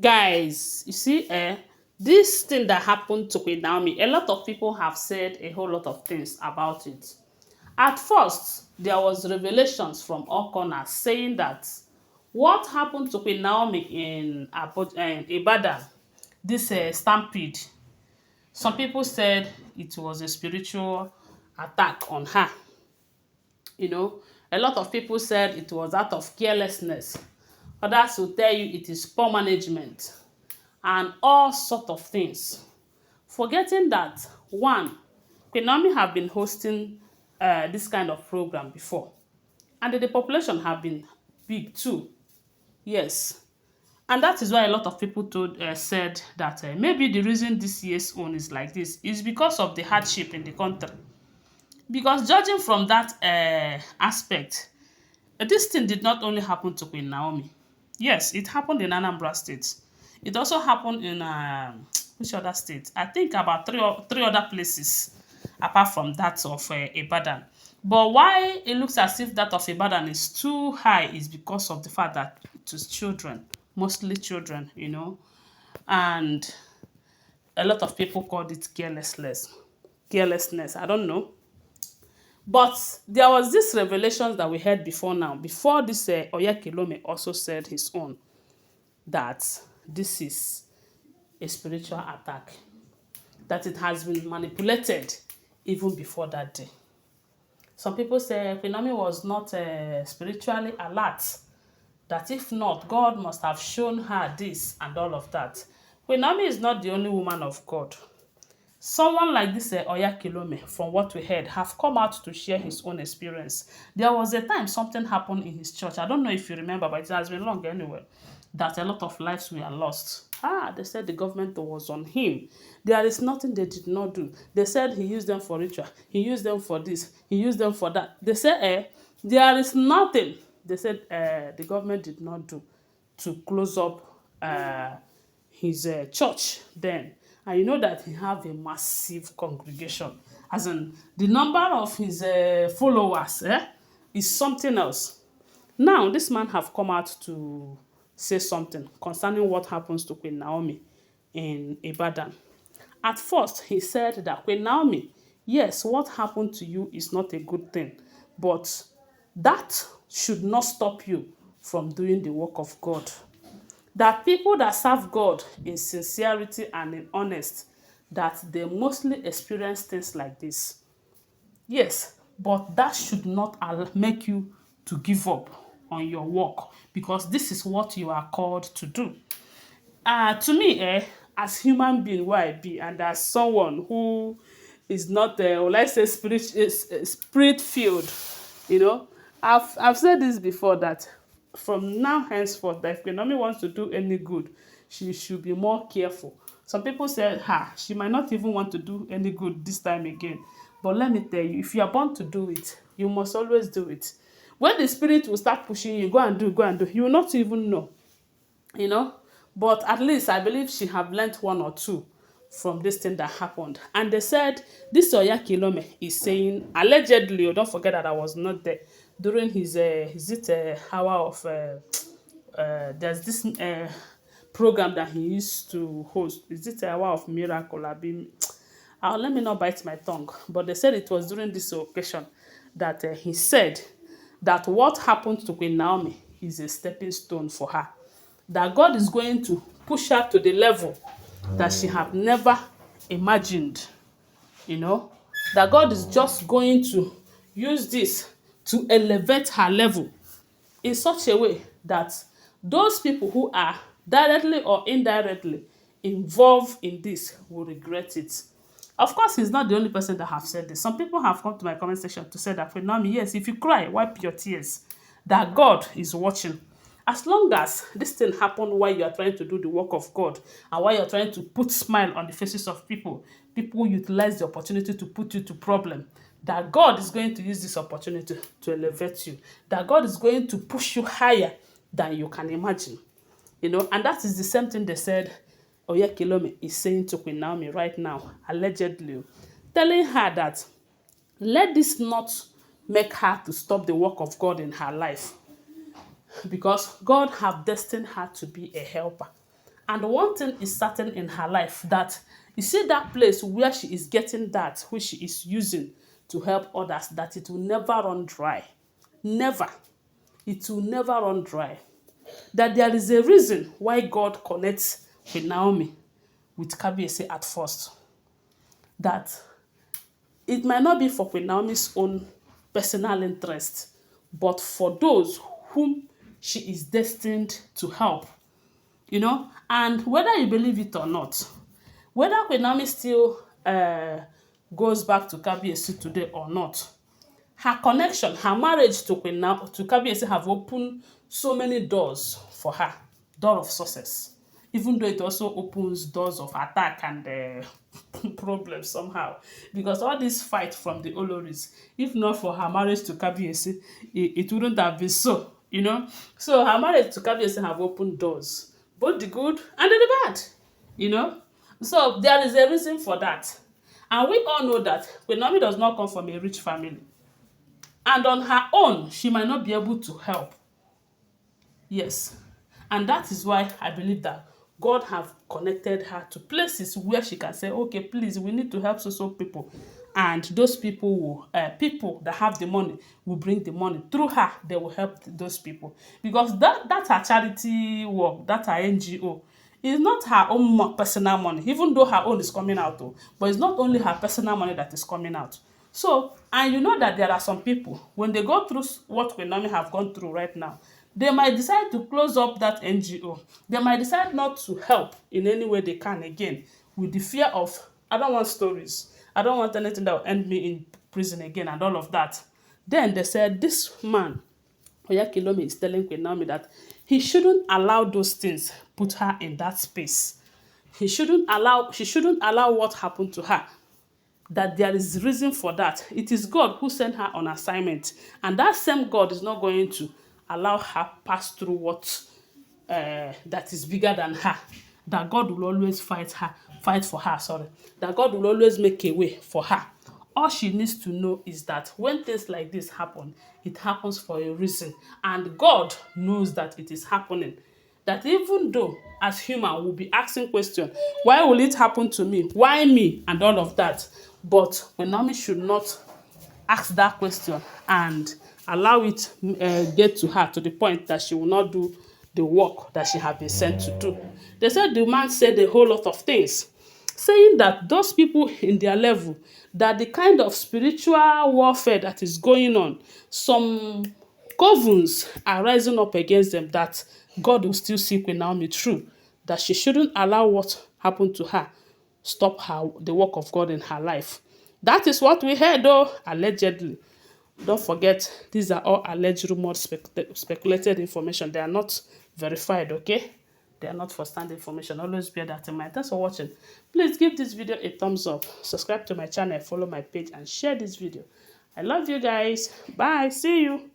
Guys, you see, this thing that happened to Queen Naomi, a lot of people have said a whole lot of things about it. At first, there was revelations from all corners saying that what happened to Queen Naomi in Ibadan, this stampede, some people said it was a spiritual attack on her. You know, a lot of people said it was out of carelessness. Others will tell you it is poor management and all sort of things. Forgetting that one, Queen Naomi have been hosting this kind of program before, and the population have been big too. Yes, and that is why a lot of people said that maybe the reason this year's own is like this is because of the hardship in the country. Because judging from that aspect, this thing did not only happen to Queen Naomi. Yes, it happened in Anambra State. It also happened in which other state? I think about three other places apart from that of Ibadan. But why it looks as if that of Ibadan is too high is because of the fact that it was children, mostly children, and a lot of people called it carelessness. Carelessness, I don't know. But there was this revelation that we heard before now. Before this, Oyakhilome also said his own that this is a spiritual attack, that it has been manipulated even before that day. Some people say Queen Naomi was not spiritually alert, that if not, God must have shown her this and all of that. Queen Naomi is not the only woman of God. Someone like this Oyakhilome, from what we heard, have come out to share his own experience. There was a time something happened in his church. I don't know if you remember, but it has been long anyway, that a lot of lives were lost. They said the government was on him. There is nothing they did not do. They said he used them for ritual. He used them for this. He used them for that. They said, there is nothing. They said the government did not do to close up his church then. And you know that he have a massive congregation. As in, the number of his followers is something else. Now, this man have come out to say something concerning what happens to Queen Naomi in Ibadan. At first, he said that Queen Naomi, yes, what happened to you is not a good thing, but that should not stop you from doing the work of God. That people that serve God in sincerity and in honest, that they mostly experience things like this. Yes, but that should not make you to give up on your work, because this is what you are called to do. To me, as human being where I be, and as someone who is not, let's say, spirit filled, you know, I've said this before that from now henceforth, that if Naomi wants to do any good, she should be more careful. Some people said, she might not even want to do any good this time again. But let me tell you, if you are born to do it, you must always do it. When the spirit will start pushing you, go and do, you will not even know, you know. But at least I believe she have learnt one or two from this thing that happened. And they said this Oyakhilome is saying allegedly, don't forget that I was not there during his hour of there's this program that he used to host. Is it a hour of miracle? Let me not bite my tongue. But they said it was during this occasion that he said that what happened to Queen Naomi is a stepping stone for her. That God is going to push her to the level that she have never imagined. You know, that God is just going to use this to elevate her level in such a way that those people who are directly or indirectly involved in this will regret it. Of course, he's not the only person that have said this. Some people have come to my comment section to say that, Naomi, yes, if you cry, wipe your tears. That God is watching. As long as this thing happened while you are trying to do the work of God and while you're trying to put smile on the faces of people, people utilize the opportunity to put you to problem. That God is going to use this opportunity to elevate you. That God is going to push you higher than you can imagine. You know, and that is the same thing they said Oyakhilome is saying to Queen Naomi right now, allegedly, telling her that let this not make her to stop the work of God in her life, because God have destined her to be a helper. And one thing is certain in her life, that you see that place where she is getting that, which she is using to help others, that it will never run dry. Never. It will never run dry. That there is a reason why God connects with Naomi with Kabiyesi at first. That it might not be for Queen Naomi's own personal interest, but for those whom she is destined to help. And whether you believe it or not, whether Queen Naomi still goes back to Kabiyesi today or not, her connection, her marriage to Kabiyesi have opened so many doors for her, door of success. Even though it also opens doors of attack and problems somehow. Because all this fight from the Olories, if not for her marriage to Kabiyesi, it wouldn't have been so. So her marriage to Kabiyesi have opened doors, both the good and the bad. So there is a reason for that. And we all know that Queen Naomi does not come from a rich family. And on her own, she might not be able to help. Yes. And that is why I believe that God have connected her to places where she can say, okay, please, we need to help so people. And those people people that have the money will bring the money. Through her, they will help those people. Because that's her charity work, that's her NGO. It's not her own personal money, even though her own is coming out. But it's not only her personal money that is coming out. So, and you know that there are some people, when they go through what Queen Naomi have gone through right now, they might decide to close up that NGO. They might decide not to help in any way they can again, with the fear of, I don't want stories. I don't want anything that will end me in prison again and all of that. Then they said, this man, Oyakhilome, is telling Queen Naomi that he shouldn't allow those things put her in that space. She shouldn't allow what happened to her. That there is reason for that. It is God who sent her on assignment. And that same God is not going to allow her pass through what that is bigger than her. That God will always fight for her, sorry. That God will always make a way for her. All she needs to know is that when things like this happen, it happens for a reason. And God knows that it is happening. That even though as human we'll be asking questions, why will it happen to me? Why me? And all of that. But Queen Naomi should not ask that question and allow it get to her to the point that she will not do the work that she has been sent to do. They said the man said a whole lot of things, saying that those people in their level, that the kind of spiritual warfare that is going on, some covens are rising up against them, that God will still see Queen Naomi through, that she shouldn't allow what happened to her stop the work of God in her life. That is what we heard, though, allegedly. Don't forget, these are all alleged rumors, speculated information. They are not verified, okay? They are not first-hand information. Always bear that in mind. Thanks for watching. Please give this video a thumbs up. Subscribe to my channel, follow my page, and share this video. I love you guys. Bye. See you.